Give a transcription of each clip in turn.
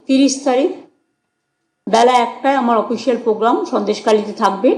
30 তারিখ বেলা 1টায় আমার official programme সন্দেশখালীতে থাকবে।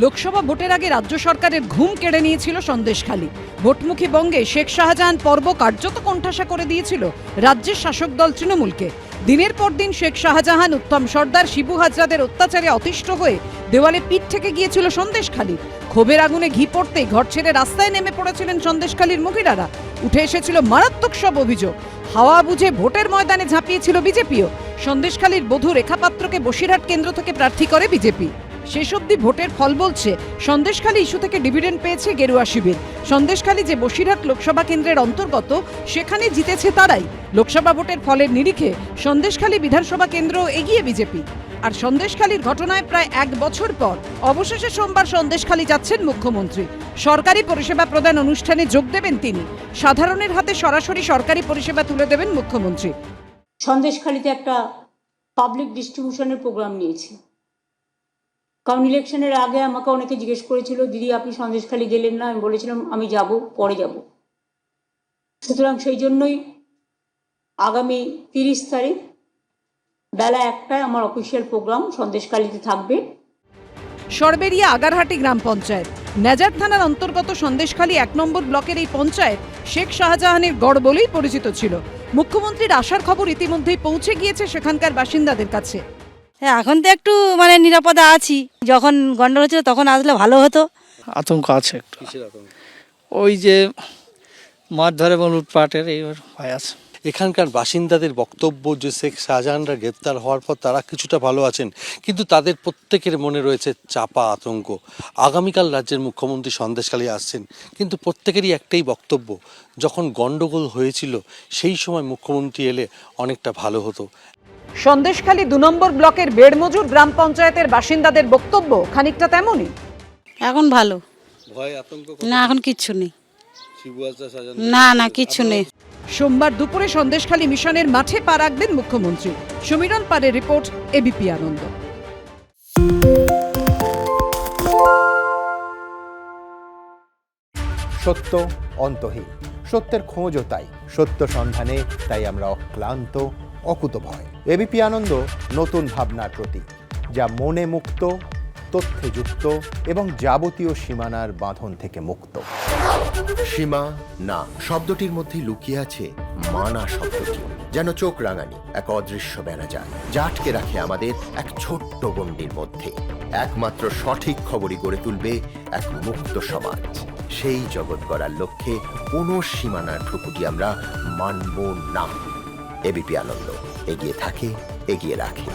লোকসভা ভোটের আগে রাজ্য সরকারের ঘুম কেড়ে নিয়েছিল সন্দেশখালী। ভোটমুখী বঙ্গে শেখ শাহজাহান পর্ব কার্যত কোণঠাসা করে দিয়েছিল রাজ্যের শাসক দল তৃণমূলকে। দিনের পর দিন শেখ শাহজাহান, উত্তম সর্দার, শিবু হাজরাদের অত্যাচারে অতিষ্ঠ হয়ে দেওয়ালে পিঠ থেকে গিয়েছিল সন্দেশখালী। ক্ষোভের আগুনে ঘি পড়তেই ঘর ছেড়ে রাস্তায় নেমে পড়েছিলেন সন্দেশখালীর মহিলারা। উঠে এসেছিল মারাত্মক সব অভিযোগ। হাওয়া বুঝে ভোটের ময়দানে ঝাঁপিয়েছিল বিজেপিও। সন্দেশখালীর বধূ রেখা পাত্রকে বসিরহাট কেন্দ্র থেকে প্রার্থী করে বিজেপি। শেষ অবধি ভোটের ফল বলছে সন্দেশখালী ইস্যু থেকে ডিভিডেন্ড পেয়েছে গেরুয়া শিবির। সন্দেশখালী যে বসিরহাট লোকসভা কেন্দ্রের অন্তর্গত, সেখানে জিতেছে তারাই। লোকসভা ভোটের ফলের নিরিখে সন্দেশখালী বিধানসভা কেন্দ্র এগিয়ে বিজেপি। আর সন্দেশখালীর ঘটনায় প্রায় 1 বছর পর অবশেষে সোমবার সন্দেশখালী যাচ্ছেন মুখ্যমন্ত্রী। সরকারি পরিষেবা প্রদান অনুষ্ঠানে যোগ দেবেন তিনি। সাধারণের হাতে সরাসরি সরকারি পরিষেবা তুলে দেবেন মুখ্যমন্ত্রী। সন্দেশখালীতে একটা পাবলিক ডিস্ট্রিবিউশনের প্রোগ্রাম নিয়েছি, কারণ ইলেকশনের আগে আমাকে অনেকে জিজ্ঞেস করেছিল, দিদি আপনি সন্দেশখালী গেলেন না। আমি বলেছিলাম আমি যাব, পরে যাব। সুতরাং সেই জন্যই আগামী 30 তারিখ বেলা 1টায় আমার অফিসিয়াল প্রোগ্রাম সন্দেশখালীতে থাকবে। সরবেরিয়া আগারহাটি গ্রাম পঞ্চায়েত, নেজার থানার অন্তর্গত সন্দেশখালী 1 নম্বর ব্লকের এই পঞ্চায়েত শেখ শাহজাহানের গড় বলেই পরিচিত ছিল। মুখ্যমন্ত্রীর আসার খবর ইতিমধ্যেই পৌঁছে গিয়েছে সেখানকার বাসিন্দাদের কাছে। হ্যাঁ, এখন তো একটু নিরাপদে আছি। যখন গন্ডগোল হচ্ছিল তখন আসলে ভালো হতো। আতঙ্ক আছে একটু। ওই যে মারধর এবং লুটপাটের এই ভয় আছে। এখানকার বাসিন্দাদের বক্তব্য যে শেখ শাহজাহানরা গ্রেপ্তার হওয়ার পর তারা কিছুটা ভালো আছেন, কিন্তু তাদের প্রত্যেকের মনে রয়েছে চাপা আতঙ্ক। আগামীকাল রাজ্যের মুখ্যমন্ত্রী সন্দেশখালী আসছেন, কিন্তু প্রত্যেকেরই একটাই বক্তব্য, যখন গন্ডগোল হয়েছিল সেই সময় মুখ্যমন্ত্রী এলে অনেকটা ভালো হতো। সন্দেশখালী 2 নম্বর ব্লকের বেড়মজুর গ্রাম পঞ্চায়েতের বাসিন্দাদের বক্তব্য খানিকটা তেমনই। এখন ভালো, ভয় আতঙ্ক না এখন কিচ্ছু নেই, না কিচ্ছু নেই। সোমবার দুপুরে সন্দেশখালী মিশনের মাঠে পা রাখবেন মুখ্যমন্ত্রী। সমীরণ পারের রিপোর্ট, এবিপি আনন্দ। সত্য অন্তহীন, সত্যের খোঁজও তাই, সত্য সন্ধানে তাই আমরা অক্লান্ত, অকুতভয়। এবিপি আনন্দ নতুন ভাবনার প্রতীক, যা মনে মুক্ত, তথ্যে যুক্ত এবং যাবতীয় সীমানার বাঁধন থেকে মুক্ত। সীমা না শব্দটির মধ্যে লুকিয়ে আছে মানা শব্দটি, যেন চোখ রাঙানি এক অদৃশ্য বেড়াজাল, যা আটকে রাখে আমাদের এক ছোট্ট গণ্ডির মধ্যে। একমাত্র সঠিক খবরই গড়ে তুলবে এক মুক্ত সমাজ। সেই জগৎ গড়ার লক্ষ্যে কোনো সীমানার ঠুকুটি আমরা মানব না। এবিপি আনন্দ এগিয়ে থাকে, এগিয়ে রাখে।